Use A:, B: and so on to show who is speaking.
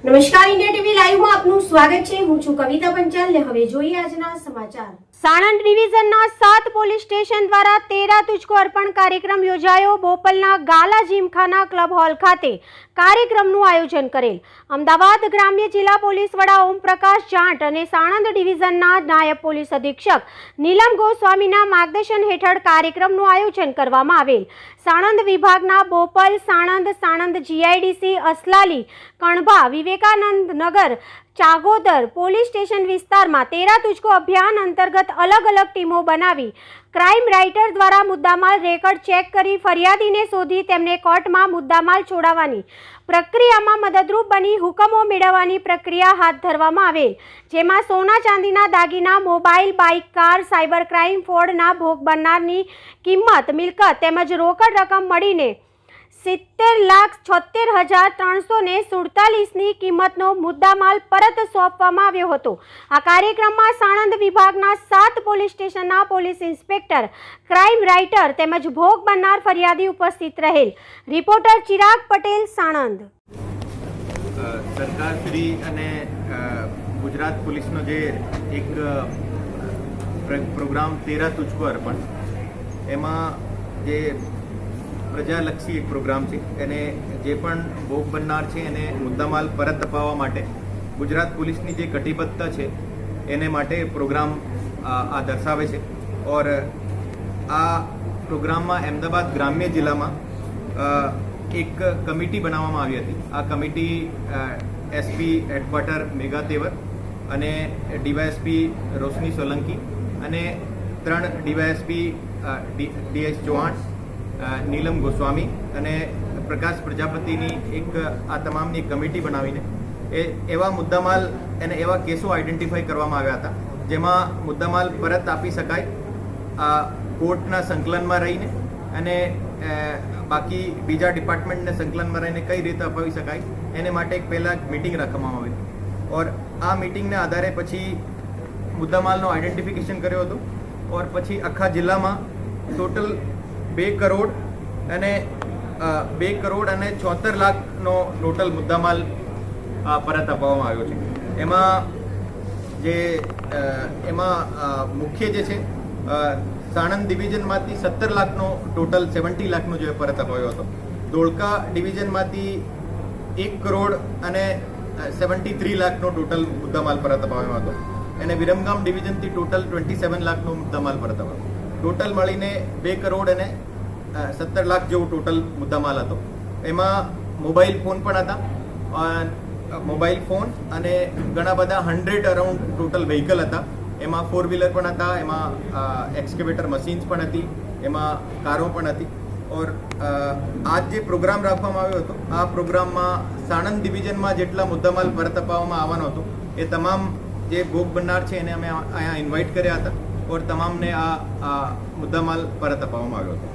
A: નમસ્કાર, India TV લાઈવમાં આપનું સ્વાગત છે। હું છું કવિતા પંચાલ ને હવે જોઈએ આજના સમાચાર। સાણંદ ડિવિઝનના 7 પોલીસ સ્ટેશન દ્વારા 13 તુજકો અર્પણ કાર્યક્રમ યોજાયો। બોપલના ગાલા જીમખાના ક્લબ હોલ ખાતે કાર્યક્રમનું આયોજન કરેલ। અમદાવાદ ગ્રામ્ય જિલ્લા પોલીસ વડા ઓમપ્રકાશ જાટ અને સાણંદ ડિવિઝનના નાયબ પોલીસ અધિક્ષક નીલમ ગોસ્વામીના માર્ગદર્શન હેઠળ કાર્યક્રમનું આયોજન કરવામાં આવેલ। સાણંદ વિભાગના બોપલ, સાણંદ જીઆઈડીસી, અસલાલી, કણભા, વિવેકાનંદ નગર, ચાગોદર પોલીસ સ્ટેશન વિસ્તારમાં 13 તુજકો અભિયાન અંતર્ગત અલગ અલગ ટીમો બનાવી ક્રાઇમ રાઇટર દ્વારા મુદ્દામાલ રેકર્ડ ચેક કરી ફરિયાદીને શોધી તેમને કોર્ટમાં મુદ્દામાલ છોડાવવાની પ્રક્રિયામાં મદદરૂપ બની હુકમો મેળવવાની પ્રક્રિયા હાથ ધરવામાં આવેલ। જેમાં સોના ચાંદીના દાગીના, mobile, bike, car, cyber crime ફ્રોડના ભોગ બનનારની કિંમત, મિલકત તેમજ રોકડ રકમ મળીને 70,76,347ની કિંમતનો મુદ્દામાલ પરત સોંપવામાં આવ્યો હતો। આ કાર્યક્રમમાં સાણંદ વિભાગના 7 પોલીસ સ્ટેશનના પોલીસ ઇન્સ્પેક્ટર, ક્રાઇમ રાઇટર તેમજ ભોગ બનનાર ફરિયાદી ઉપસ્થિત રહેલ। રિપોર્ટર ચિરાગ પટેલ, સાણંદ।
B: સરકારશ્રી અને ગુજરાત પોલીસનો જે એક પ્રોગ્રામ 13 તુજકો અર્પણ, એમાં જે પ્રજાલક્ષી એક પ્રોગ્રામ છે, એને જે પણ ભોગ બનનાર છે એને મુદ્દામાલ પરત અપાવવા માટે ગુજરાત પોલીસની જે કટિબદ્ધતા છે એને માટે પ્રોગ્રામ આ દર્શાવે છે। ઓર આ પ્રોગ્રામમાં અમદાવાદ ગ્રામ્ય જિલ્લામાં એક કમિટી બનાવવામાં આવી હતી। આ કમિટી એસપી હેડક્વાર્ટર મેઘા તેવર અને ડીવાયએસપી રોશની સોલંકી અને 3 ડીવાયએસપી ડીએસ ચૌહાણ, નીલમ ગોસ્વામી અને પ્રકાશ પ્રજાપતિની એક આ તમામની કમિટી બનાવીને એવા મુદ્દામાલ અને એવા કેસો આઈડેન્ટિફાઈ કરવામાં આવ્યા હતા જેમાં મુદ્દામાલ પરત આપી શકાય કોર્ટના સંકલનમાં રહીને અને બાકી બીજા ડિપાર્ટમેન્ટને સંકલનમાં રહીને કઈ રીતે અપાવી શકાય એને માટે એક પહેલાં મિટિંગ રાખવામાં આવી હતી। ઓર આ મિટિંગના આધારે પછી મુદ્દામાલનો આઈડેન્ટિફિકેશન કર્યો હતો। ઓર પછી આખા જિલ્લામાં ટોટલ 2 કરોડ અને 74 લાખનો ટોટલ મુદ્દામાલ પરત અપાવવામાં આવ્યો છે। એમાં મુખ્ય જે છે સાણંદ ડિવિઝનમાંથી 17 લાખનો ટોટલ 70 લાખનો જે પરત અપાયો હતો। ધોળકા ડિવિઝનમાંથી 1 કરોડ અને 73 લાખનો ટોટલ મુદ્દામાલ પરત અપાવ્યો હતો અને વિરમગામ ડિવિઝનથી ટોટલ 27 લાખનો મુદ્દામાલ પરત અપાયો। ટોટલ મળીને 2 કરોડ અને 17 લાખ જેવો ટોટલ મુદ્દામાલ હતો। એમાં મોબાઈલ ફોન પણ હતા, મોબાઈલ ફોન અને ઘણા બધા 100 અરાઉન્ડ ટોટલ વ્હીકલ હતા। એમાં 4 વ્હીલર પણ હતા, એમાં એક્સકેવેટર મશીન્સ પણ હતી, એમાં કારો પણ હતી। ઓર આજ જે પ્રોગ્રામ રાખવામાં આવ્યો હતો આ પ્રોગ્રામમાં સાણંદ ડિવિઝનમાં જેટલા મુદ્દામાલ પરત અપાવવામાં આવવાનો હતો એ તમામ જે ભોગ બનનાર છે એને અમે અહીંયા ઇન્વાઇટ કર્યા હતા और तमाम ने आ मुद्दामाल परत अपावવામાં આવ્યો હતો।